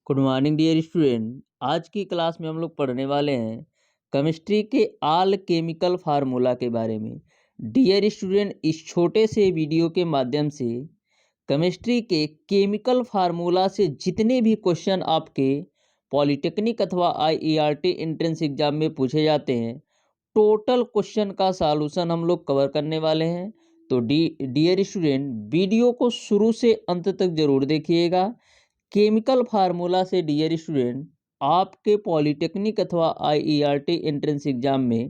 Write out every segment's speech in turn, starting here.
Good morning dear student. आज की class में हम लोग पढ़ने वाले हैं केमिस्ट्री के ऑल केमिकल फार्मूला के बारे में। डियर स्टूडेंट, इस छोटे से वीडियो के माध्यम से केमिस्ट्री के केमिकल फार्मूला से जितने भी क्वेश्चन आपके पॉलिटेक्निक अथवा आईईआरटी एंट्रेंस एग्जाम में पूछे जाते हैं, टोटल क्वेश्चन का सॉल्यूशन हम लोग कवर करने वाले हैं। तो डियर स्टूडेंट, वीडियो को शुरू से अंत तक जरूर देखिएगा। केमिकल फार्मूला से डियर स्टूडेंट आपके पॉलिटेक्निक अथवा आईईआरटी एंट्रेंस एग्जाम में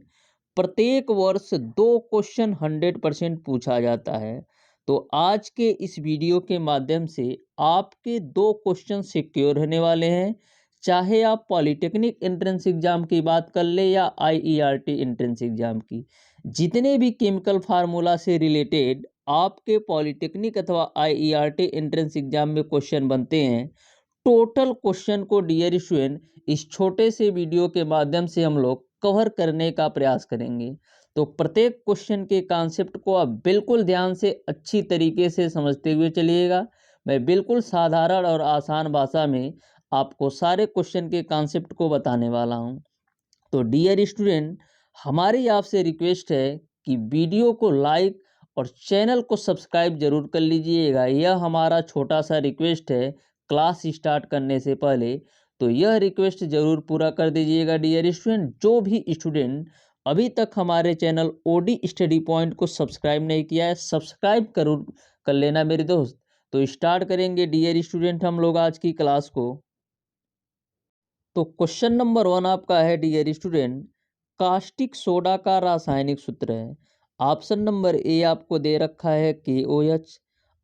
प्रत्येक वर्ष 2 क्वेश्चन 100% पूछा जाता है। तो आज के इस वीडियो के माध्यम से आपके 2 क्वेश्चन सिक्योर होने वाले हैं। चाहे आप पॉलिटेक्निक एंट्रेंस एग्जाम की बात कर ले या आईईआरटी एंट्रेंस एग्जाम की, जितने भी केमिकल फार्मूला से रिलेटेड आपके पॉलिटेक्निक अथवा आईईआरटी एंट्रेंस एग्जाम में क्वेश्चन बनते हैं, टोटल क्वेश्चन को डियर स्टूडेंट इस छोटे से वीडियो के माध्यम से हम लोग कवर करने का प्रयास करेंगे। तो प्रत्येक क्वेश्चन के कॉन्सेप्ट को आप बिल्कुल ध्यान से अच्छी तरीके से समझते हुए चलिएगा। मैं बिल्कुल साधारण और आसान भाषा में आपको सारे क्वेश्चन के कॉन्सेप्ट को बताने वाला हूं। तो डियर स्टूडेंट, हमारी आपसे रिक्वेस्ट है कि वीडियो को लाइक और चैनल को सब्सक्राइब जरूर कर लीजिएगा। यह हमारा छोटा सा रिक्वेस्ट है क्लास स्टार्ट करने से पहले। तो यह रिक्वेस्ट जरूर पूरा कर दीजिएगा डियर स्टूडेंट। जो भी स्टूडेंट अभी तक हमारे चैनल ओडी स्टडी पॉइंट को सब्सक्राइब नहीं किया है, सब्सक्राइब जरूर कर लेना मेरे दोस्त। तो स्टार्ट करेंगे डियर स्टूडेंट हम लोग आज की क्लास को। तो क्वेश्चन नंबर 1 आपका है डियर स्टूडेंट, कास्टिक सोडा का रासायनिक सूत्र है। ऑप्शन नंबर ए आपको दे रखा है KOH,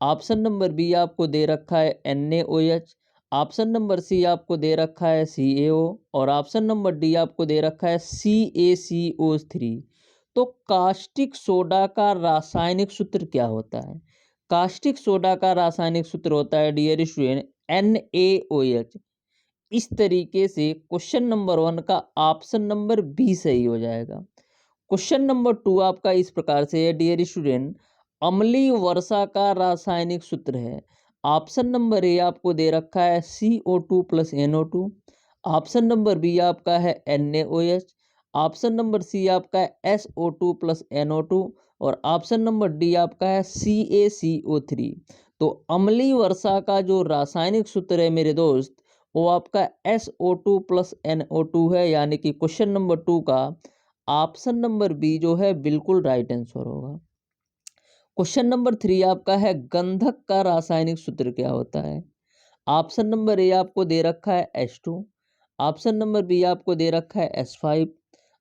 ऑप्शन नंबर बी आपको दे रखा है NaOH, ऑप्शन नंबर सी आपको दे रखा है CaO और ऑप्शन नंबर डी आपको दे रखा है CaCO3। तो कास्टिक सोडा का रासायनिक सूत्र क्या होता है? कास्टिक सोडा का रासायनिक सूत्र होता है डियर स्टूडेंट NaOH। इस तरीके से क्वेश्चन नंबर 1 का ऑप्शन नंबर बी सही हो जाएगा। क्वेश्चन नंबर 2 आपका इस प्रकार से है डियर स्टूडेंट, अम्लीय वर्षा का रासायनिक सूत्र है। ऑप्शन नंबर ए आपको दे रखा है CO2 plus NO2, option number B आपका है NaOH, ऑप्शन नंबर सी आपका है SO2 प्लस NO2 और ऑप्शन नंबर डी आपका है CaCO3। तो अम्लीय वर्षा का जो रासायनिक सूत्र है मेरे दोस्त, वो आपका SO2 प्लस NO2 है, यानी कि क्वेश्चन नंबर 2 का ऑप्शन नंबर बी जो है बिल्कुल राइट आंसर होगा। क्वेश्चन नंबर 3 आपका है, गंधक का रासायनिक सूत्र क्या होता है? ऑप्शन नंबर ए आपको दे रखा है H2, ऑप्शन नंबर बी आपको दे रखा है S5,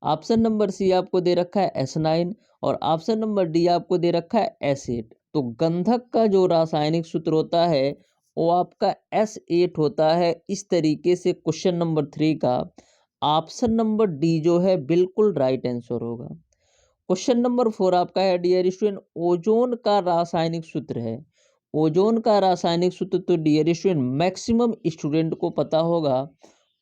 ऑप्शन नंबर सी आपको दे रखा है S9 और ऑप्शन नंबर डी आपको दे रखा है S8। तो गंधक का जो रासायनिक सूत्र होता है वो आपका S8 होता है। इस तरीके से क्वेश्चन नंबर 3 का ऑप्शन नंबर डी जो है बिल्कुल राइट आंसर होगा। क्वेश्चन नंबर 4 आपका है डियर स्टूडेंट, ओजोन का रासायनिक सूत्र है। ओजोन का रासायनिक सूत्र तो डियर स्टूडेंट मैक्सिमम स्टूडेंट को पता होगा।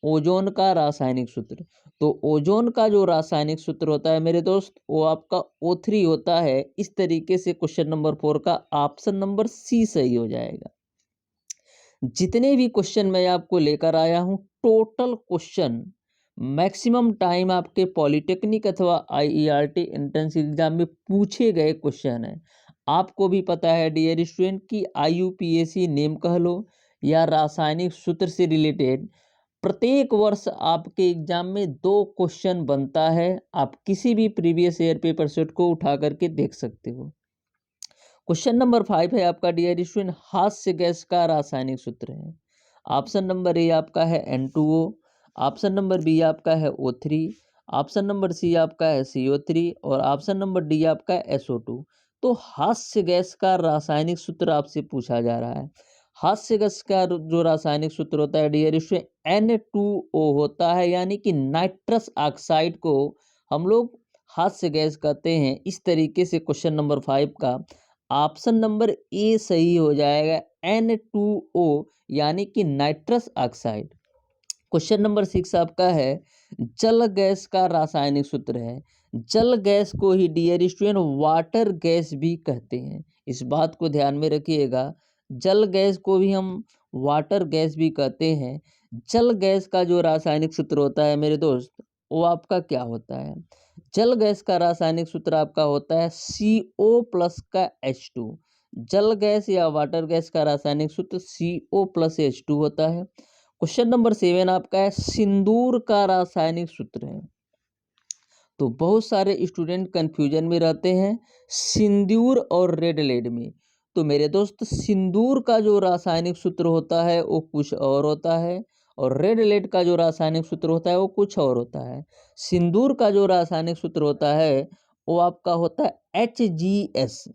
ओजोन का रासायनिक सूत्र, तो ओजोन का जो रासायनिक सूत्र होता है मेरे दोस्त वो आपका O3 होता है। इस तरीके से क्वेश्चन नंबर 4 का ऑप्शन नंबर सी सही हो जाएगा। जितने भी क्वेश्चन मैं आपको लेकर आया हूं, टोटल क्वेश्चन मैक्सिमम टाइम आपके पॉलिटेक्निक अथवा आईईआरटी एंट्रेंस एग्जाम में पूछे गए क्वेश्चन है। आपको भी पता है डियर स्टूडेंट कि IUPAC नेम कह लो या रासायनिक सूत्र से रिलेटेड प्रत्येक वर्ष आपके एग्जाम में 2 क्वेश्चन बनता है। आप किसी भी प्रीवियस ईयर पेपर सेट को उठा करके देख सकते हो। क्वेश्चन नंबर 5 है आपका डियर स्टूडेंट, हास्य गैस का रासायनिक सूत्र है। ऑप्शन नंबर ए आपका है N2O, ऑप्शन नंबर बी आपका है O3, ऑप्शन नंबर सी आपका है CO3 और ऑप्शन नंबर डी आपका है SO2। तो हास्य गैस का रासायनिक सूत्र आपसे पूछा जा रहा है। हास्य गैस का जो रासायनिक सूत्र होता है डियर स्टूडेंट N2O होता है, यानी कि नाइट्रस ऑक्साइड को हम लोग हास्य गैस कहते हैं। इस तरीके से क्वेश्चन नंबर 5 का ऑप्शन नंबर ए सही हो जाएगा, N2O यानी कि नाइट्रस ऑक्साइड। क्वेश्चन नंबर 6 आपका है, जल गैस का रासायनिक सूत्र है। जल गैस को ही डियर स्टूडेंट वाटर गैस भी कहते हैं। इस बात को ध्यान में रखिएगा, जल गैस को भी हम वाटर गैस भी कहते हैं। जल गैस का जो रासायनिक सूत्र होता है मेरे दोस्त, वो आपका क्या होता है? जल गैस का रासायनिक सूत्र आपका होता है CO+ का H2। जल गैस या वाटर गैस का रासायनिक सूत्र CO+H2 होता है। क्वेश्चन नंबर 7 आपका है, सिंदूर का रासायनिक सूत्र है। तो बहुत सारे स्टूडेंट कंफ्यूजन में रहते हैं सिंदूर और रेड लेड में। तो मेरे दोस्त, सिंदूर का जो रासायनिक सूत्र होता है वो कुछ और होता है, और रेड लेड का जो रासायनिक सूत्र होता है वो कुछ और होता है। सिंदूर का जो रासायनिक सूत्र होता है वो आपका होता है HGS।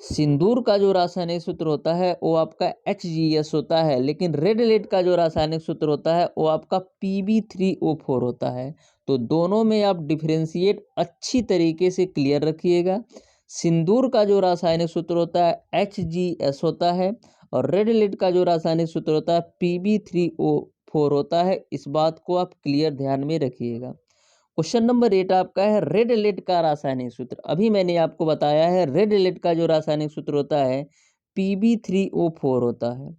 सिंदूर का जो रासायनिक सूत्र होता है वो आपका HGS होता है, लेकिन रेड लेड का जो रासायनिक सूत्र होता है वो आपका Pb3O4 होता है। तो दोनों में आप डिफरेंशिएट अच्छी तरीके से क्लियर रखिएगा। सिंदूर का जो रासायनिक सूत्र होता है HGS होता है, और रेड लेड का जो रासायनिक सूत्र होता है Pb3O4 होता है। इस बात को आप क्लियर ध्यान में रखिएगा। क्वेश्चन नंबर 8 आपका है, रेड लेड का रासायनिक सूत्र। अभी मैंने आपको बताया है रेड लेड का जो रासायनिक सूत्र होता है Pb3O4 होता है।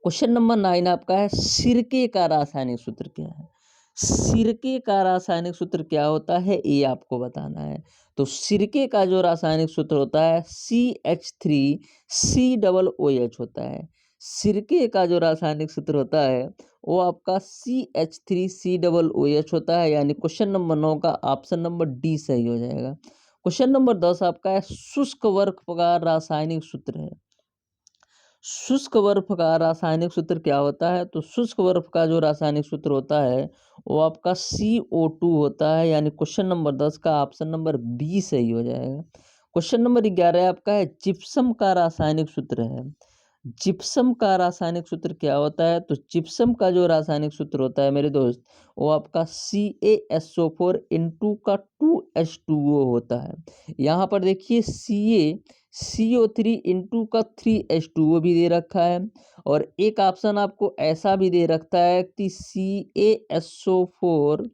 क्वेश्चन नंबर 9 आपका है, सिरके का रासायनिक सूत्र क्या है? सिरके का रासायनिक सूत्र क्या होता है ये आपको बताना है। तो सिरके का जो रासायनिक सूत्र होता है CH3COOH होता है। सिरके का जो रासायनिक सूत्र होता है वो आपका CH3COOH होता है, यानी क्वेश्चन नंबर 9 का ऑप्शन नंबर डी सही हो जाएगा। क्वेश्चन नंबर 10 आपका है, शुष्क बर्फ का रासायनिक सूत्र है। शुष्क बर्फ का रासायनिक सूत्र क्या होता है? तो शुष्क बर्फ का जो रासायनिक सूत्र होता है वो आपका CO2 होता है, यानी क्वेश्चन नंबर 10 का ऑप्शन नंबर बी सही हो जाएगा। क्वेश्चन नंबर 11 आपका है, जिप्सम का रासायनिक सूत्र है। जिप्सम का रासायनिक सूत्र क्या होता है? तो जिप्सम का जो रासायनिक सूत्र होता है मेरे दोस्त वो आपका CaSO4 इंटू का 2H2O होता है। यहाँ पर देखिए CO3 इंटू का 3H2O भी दे रखा है, और एक ऑप्शन आपको ऐसा भी दे रखा है कि CaSO4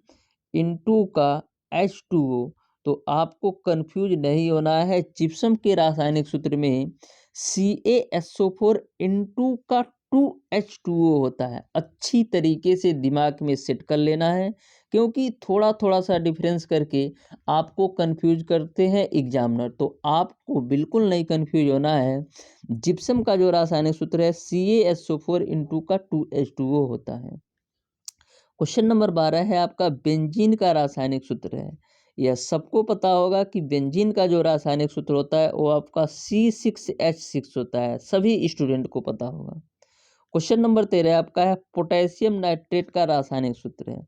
इंटू का H2O। तो आपको कंफ्यूज नहीं होना है, जिप्सम के रासायनिक सूत्र में CaSO4 इंटू का 2H2O होता है। अच्छी तरीके से दिमाग में सेट कर लेना है, क्योंकि थोड़ा थोड़ा सा डिफरेंस करके आपको कंफ्यूज करते हैं एग्जामिनर। तो आपको बिल्कुल नहीं कंफ्यूज होना है। जिप्सम का जो रासायनिक सूत्र है CaSO4 इंटू का 2H2O होता है। क्वेश्चन नंबर 12 है आपका, बेंजीन का रासायनिक सूत्र है। यह सबको पता होगा कि बेंजीन का जो रासायनिक सूत्र होता है वो आपका C6H6 होता है, सभी स्टूडेंट को पता होगा। क्वेश्चन नंबर 13 आपका है, पोटेशियम नाइट्रेट का रासायनिक सूत्र है।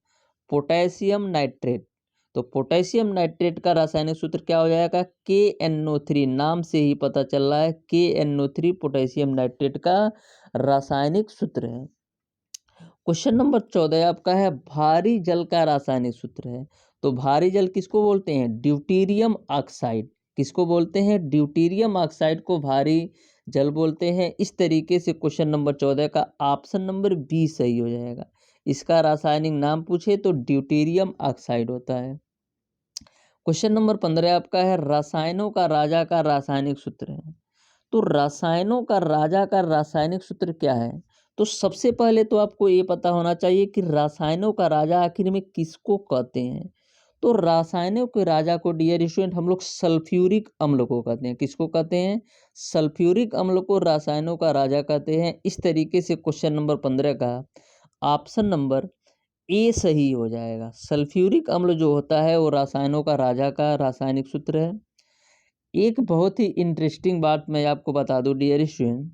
पोटेशियम नाइट्रेट, तो पोटेशियम नाइट्रेट का रासायनिक सूत्र क्या हो जाएगा? KNO3। नाम से ही पता चल रहा है KNO3 पोटेशियम नाइट्रेट का रासायनिक सूत्र है। क्वेश्चन नंबर 14 आपका है, भारी जल का रासायनिक सूत्र है। तो भारी जल किसको बोलते हैं? Deuterium oxide. किसको बोलते हैं? ड्यूटीरियम ऑक्साइड को भारी जल बोलते हैं। इस तरीके से क्वेश्चन नंबर 14 का ऑप्शन नंबर बी सही हो जाएगा। इसका रासायनिक नाम पूछे तो ड्यूटीरियम ऑक्साइड होता है। क्वेश्चन नंबर 15 आपका है, रसायनों का राजा का रासायनिक सूत्र है। तो रसायनों का राजा का रासायनिक सूत्र क्या है? तो सबसे पहले तो आपको ये पता होना चाहिए कि रसायनों का राजा आखिर में किसको कहते हैं। तो रसायनों के राजा को डियर स्टूडेंट हम लोग सल्फ्यूरिक अम्ल को कहते हैं। किसको कहते हैं? सल्फ्यूरिक अम्ल को रसायनों का राजा कहते हैं। इस तरीके से क्वेश्चन नंबर 15 का ऑप्शन नंबर ए सही हो जाएगा। सल्फ्यूरिक अम्ल जो होता है वो रसायनों का राजा का रासायनिक सूत्र है। एक बहुत ही इंटरेस्टिंग बात मैं आपको बता दूं डियर स्टूडेंट,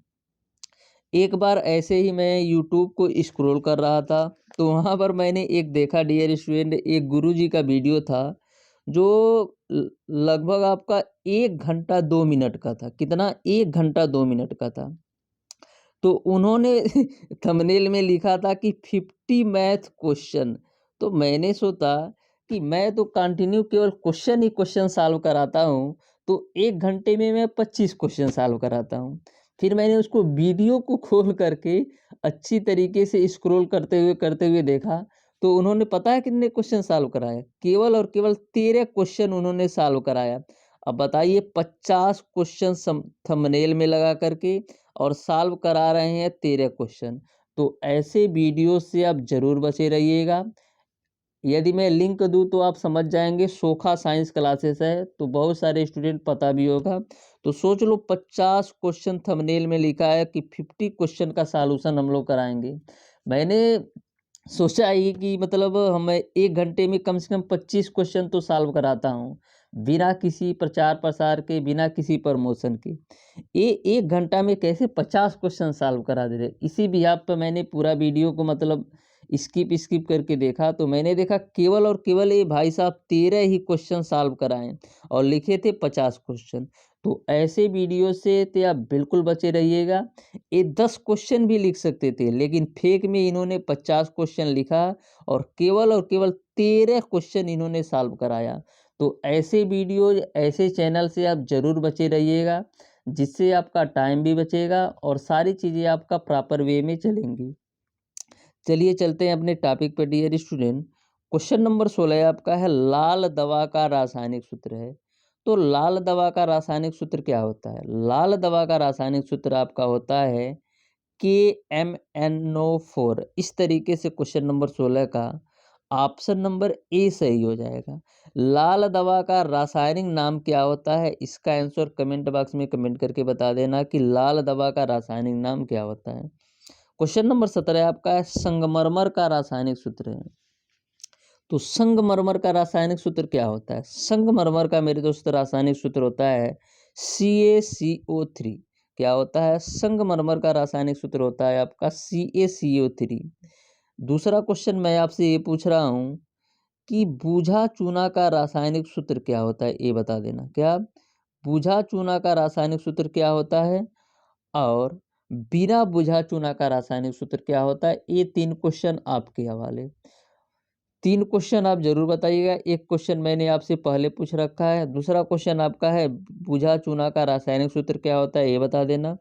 एक बार ऐसे ही मैं यूट्यूब को स्क्रॉल कर रहा था, तो वहाँ पर मैंने एक देखा डियर स्टूडेंट, एक गुरुजी का वीडियो था जो लगभग आपका 1 घंटा 2 मिनट का था। कितना? 1 घंटा 2 मिनट का था। तो उन्होंने थंबनेल में लिखा था कि 50 मैथ क्वेश्चन। तो मैंने सोचा कि मैं तो कंटिन्यू केवल क्वेश्चन ही क्वेश्चन सॉल्व कराता हूँ, तो 1 घंटे में मैं 25 क्वेश्चन सॉल्व कराता हूँ। फिर मैंने उसको वीडियो को खोल करके अच्छी तरीके से स्क्रॉल करते हुए देखा, तो उन्होंने पता है कितने क्वेश्चन सॉल्व कराए? केवल और केवल 13 क्वेश्चन उन्होंने सॉल्व कराया। अब बताइए 50 क्वेश्चन थंबनेल में लगा करके और सॉल्व करा रहे हैं 13 क्वेश्चन। तो ऐसे वीडियो से आप जरूर बचे रहिएगा। यदि मैं लिंक दूं तो आप समझ जाएंगे, सोखा साइंस क्लासेस है, तो बहुत सारे स्टूडेंट पता भी होगा। तो सोच लो 50 क्वेश्चन थंबनेल में लिखा है कि 50 क्वेश्चन का सॉल्यूशन हम लोग कराएंगे। मैंने सोचा ही कि मतलब हमें 1 घंटे में कम से कम 25 क्वेश्चन तो सॉल्व कराता हूँ, बिना किसी प्रचार प्रसार के, बिना किसी प्रमोशन के। ये 1 घंटा में कैसे 50 क्वेश्चन सॉल्व करा दे रहे। इसी बिहाफ पर मैंने पूरा वीडियो को मतलब स्किप स्किप करके देखा, तो मैंने देखा केवल और केवल ये भाई साहब 13 ही क्वेश्चन सॉल्व कराएं और लिखे थे 50 क्वेश्चन। तो ऐसे वीडियो से तो आप बिल्कुल बचे रहिएगा। ये 10 क्वेश्चन भी लिख सकते थे, लेकिन फेक में इन्होंने 50 क्वेश्चन लिखा और केवल 13 क्वेश्चन इन्होंने सॉल्व कराया। तो ऐसे वीडियो, ऐसे चैनल से आप जरूर बचे रहिएगा, जिससे आपका टाइम भी बचेगा और सारी चीज़ें आपका प्रॉपर वे में चलेंगी। चलिए चलते हैं अपने टॉपिक पर डियर स्टूडेंट। क्वेश्चन नंबर 16 आपका है, लाल दवा का रासायनिक सूत्र है। तो लाल दवा का रासायनिक सूत्र क्या होता है? लाल दवा का रासायनिक सूत्र आपका होता है KMnO4। इस तरीके से क्वेश्चन नंबर 16 का ऑप्शन नंबर ए सही हो जाएगा। लाल दवा का रासायनिक नाम क्या होता है? इसका आंसर कमेंट बॉक्स में कमेंट करके बता देना कि लाल दवा का रासायनिक नाम क्या होता है। क्वेश्चन नंबर 17 आपका है, संगमरमर का रासायनिक सूत्र है। तो संगमरमर का रासायनिक सूत्र क्या होता है? संगमरमर का मेरे दोस्त रासायनिक सूत्र होता है CaCO3। क्या होता है? संगमरमर का रासायनिक सूत्र होता है आपका CaCO3। दूसरा क्वेश्चन मैं आपसे ये पूछ रहा हूँ कि बूझा चूना का रासायनिक सूत्र क्या होता है? ये बता देना। क्या बूझा चूना का रासायनिक सूत्र क्या होता है और बिना बुझा चूना का रासायनिक सूत्र क्या होता है? ये 3 क्वेश्चन आपके हवाले। 3 क्वेश्चन आप जरूर बताइएगा। एक क्वेश्चन मैंने आपसे पहले पूछ रखा है, दूसरा क्वेश्चन आपका है बुझा चूना का रासायनिक सूत्र क्या होता है, ये बता देना।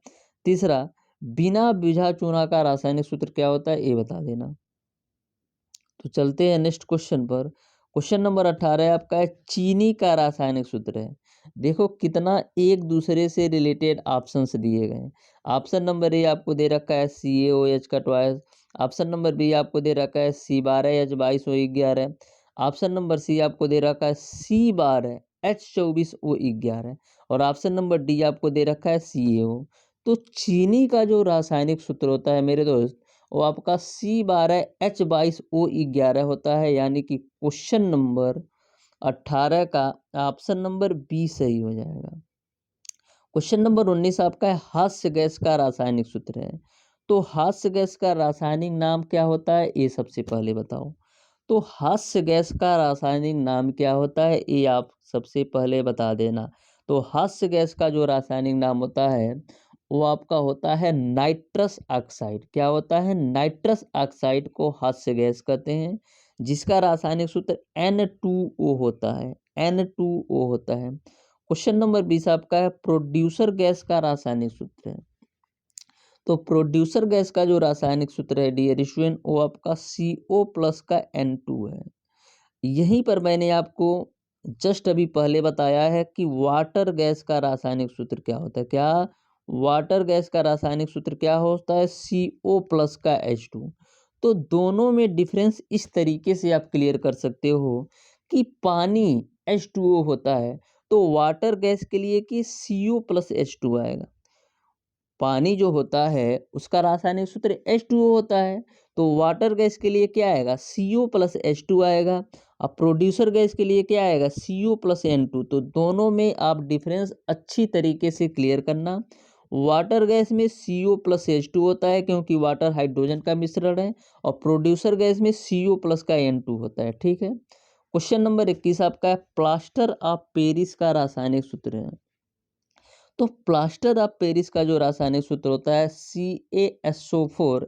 तीसरा, बिना बुझा चूना का रासायनिक सूत्र क्या होता है, ये बता देना। तो चलते हैं नेक्स्ट क्वेश्चन पर। क्वेश्चन नंबर 18 आपका है, चीनी का रासायनिक सूत्र है। देखो कितना एक दूसरे से रिलेटेड ऑप्शंस दिए गए हैं। ऑप्शन नंबर ए आपको दे रखा है CaOH का ट्वाइस। ऑप्शन नंबर बी आपको दे रखा है C12H22O11। ऑप्शन नंबर सी आपको दे रखा है C12H24O11 और ऑप्शन नंबर डी आपको दे रखा है CaO। तो चीनी का जो रासायनिक सूत्र होता है मेरे दोस्त, वो आपका C12H22O11 होता है, यानी कि क्वेश्चन नंबर 18 का ऑप्शन नंबर बी सही हो जाएगा। क्वेश्चन नंबर 19 आपका है, हास्य गैस का रासायनिक सूत्र है। तो हास्य गैस का रासायनिक नाम क्या होता है, ये सबसे पहले बताओ। तो हास्य गैस का रासायनिक नाम क्या होता है, ये आप सबसे पहले बता देना। तो हास्य गैस का जो रासायनिक नाम होता है वो आपका होता है नाइट्रस ऑक्साइड। क्या होता है? नाइट्रस ऑक्साइड को हास्य गैस कहते हैं, जिसका रासायनिक सूत्र N2O होता है। N2O होता है। क्वेश्चन नंबर 20 आपका है, प्रोड्यूसर गैस का रासायनिक सूत्र है। तो प्रोड्यूसर गैस का जो रासायनिक सूत्र है डियर स्टूडेंट, वो आपका CO+ का N2 है। यहीं पर मैंने आपको जस्ट अभी पहले बताया है कि वाटर गैस का रासायनिक सूत्र क्या होता है। क्या वाटर गैस का रासायनिक सूत्र क्या होता है? CO+ का H2। तो दोनों में डिफरेंस इस तरीके से आप क्लियर कर सकते हो कि पानी H2O होता है, तो वाटर गैस के लिए कि CO+H2 आएगा। पानी जो होता है उसका रासायनिक सूत्र H2O होता है, तो वाटर गैस के लिए क्या आएगा? CO+H2 आएगा। अब प्रोड्यूसर गैस के लिए क्या आएगा? CO+N2। तो दोनों में आप डिफरेंस अच्छी तरीके से क्लियर करना। वाटर गैस में CO+H2 होता है क्योंकि वाटर हाइड्रोजन का मिश्रण है, और प्रोड्यूसर गैस में CO+ का N2 होता है। ठीक है। क्वेश्चन नंबर 21 आपका है, प्लास्टर ऑफ पेरिस का रासायनिक सूत्र है। तो प्लास्टर ऑफ पेरिस का जो रासायनिक सूत्र होता है CaSO4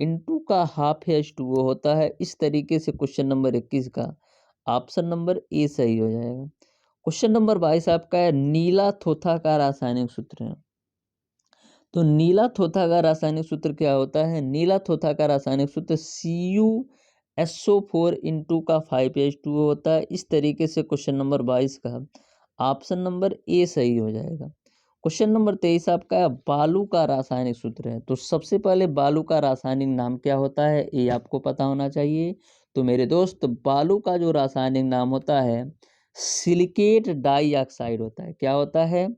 इंटू का ½ H2O होता है। इस तरीके से क्वेश्चन नंबर 21 का ऑप्शन नंबर ए सही हो जाएगा। क्वेश्चन नंबर 22 आपका है, नीला थोथा का रासायनिक सूत्र है। तो नीला थोथा का रासायनिक सूत्र क्या होता है? नीला थोथा का रासायनिक सूत्र CuSO4 इंटू का 5H2O होता है। इस तरीके से क्वेश्चन नंबर 22 का ऑप्शन नंबर ए सही हो जाएगा। क्वेश्चन नंबर 23 आपका है, बालू का रासायनिक सूत्र है। तो सबसे पहले बालू का रासायनिक नाम क्या होता है ये आपको पता होना चाहिए। तो मेरे दोस्त, बालू का जो रासायनिक नाम होता है सिलिकेट डाइऑक्साइड होता है। क्या होता है?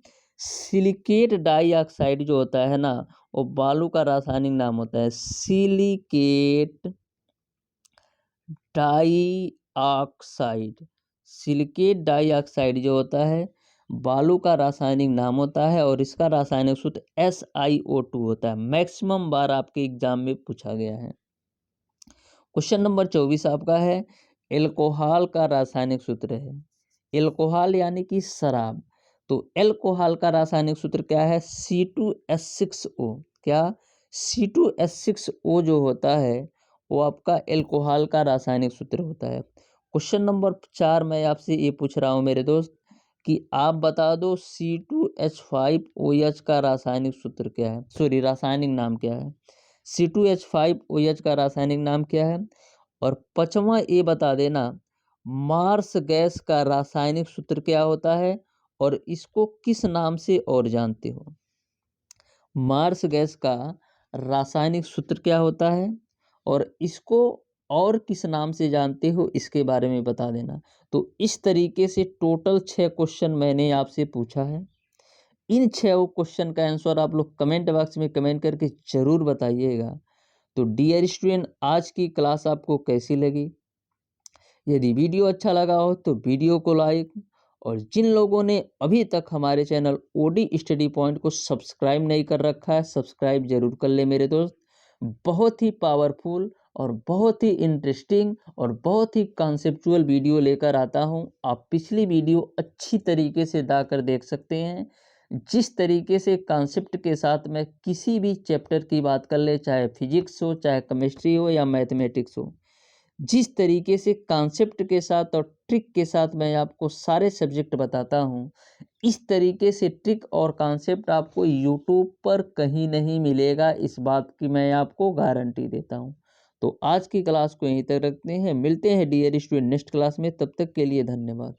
सिलिकेट डाइऑक्साइड जो होता है ना, वो बालू का रासायनिक नाम होता है सिलिकेट डाइऑक्साइड। सिलिकेट डाइऑक्साइड जो होता है बालू का रासायनिक नाम होता है और इसका रासायनिक सूत्र SiO2 होता है। मैक्सिमम बार आपके एग्जाम में पूछा गया है। क्वेश्चन नंबर 24 आपका है, एल्कोहल का रासायनिक सूत्र है। एल्कोहल यानी कि शराब। तो एल्कोहल का रासायनिक सूत्र क्या है? C2H6O। क्या? C2H6O जो होता है वो आपका एल्कोहल का रासायनिक सूत्र होता है। क्वेश्चन नंबर 4 मैं आपसे ये पूछ रहा हूँ मेरे दोस्त कि आप बता दो C2H5OH का रासायनिक सूत्र क्या है, सॉरी रासायनिक नाम क्या है। C2H5OH का रासायनिक नाम क्या है? और पांचवा ये बता देना मार्स गैस का रासायनिक सूत्र क्या होता है और इसको किस नाम से और जानते हो। मार्स गैस का रासायनिक सूत्र क्या होता है और इसको और किस नाम से जानते हो इसके बारे में बता देना। तो इस तरीके से टोटल 6 क्वेश्चन मैंने आपसे पूछा है। इन 6 क्वेश्चन का आंसर आप लोग कमेंट बॉक्स में कमेंट करके जरूर बताइएगा। तो डियर स्टूडेंट, आज की क्लास आपको कैसी लगी? यदि वीडियो अच्छा लगा हो तो वीडियो को लाइक, और जिन लोगों ने अभी तक हमारे चैनल ओडी स्टडी पॉइंट को सब्सक्राइब नहीं कर रखा है, सब्सक्राइब जरूर कर ले मेरे दोस्त। बहुत ही पावरफुल और बहुत ही इंटरेस्टिंग और बहुत ही कॉन्सेप्चुअल वीडियो लेकर आता हूं। आप पिछली वीडियो अच्छी तरीके से जाकर देख सकते हैं। जिस तरीके से कॉन्सेप्ट के साथ मैं किसी भी चैप्टर की बात कर ले, चाहे फिजिक्स हो, चाहे केमिस्ट्री हो या मैथमेटिक्स हो, जिस तरीके से कॉन्सेप्ट के साथ और ट्रिक के साथ मैं आपको सारे सब्जेक्ट बताता हूँ, इस तरीके से ट्रिक और कॉन्सेप्ट आपको यूट्यूब पर कहीं नहीं मिलेगा। इस बात की मैं आपको गारंटी देता हूँ। तो आज की क्लास को यहीं तक रखते हैं, मिलते हैं डियर स्टूडेंट नेक्स्ट क्लास में। तब तक के लिए धन्यवाद।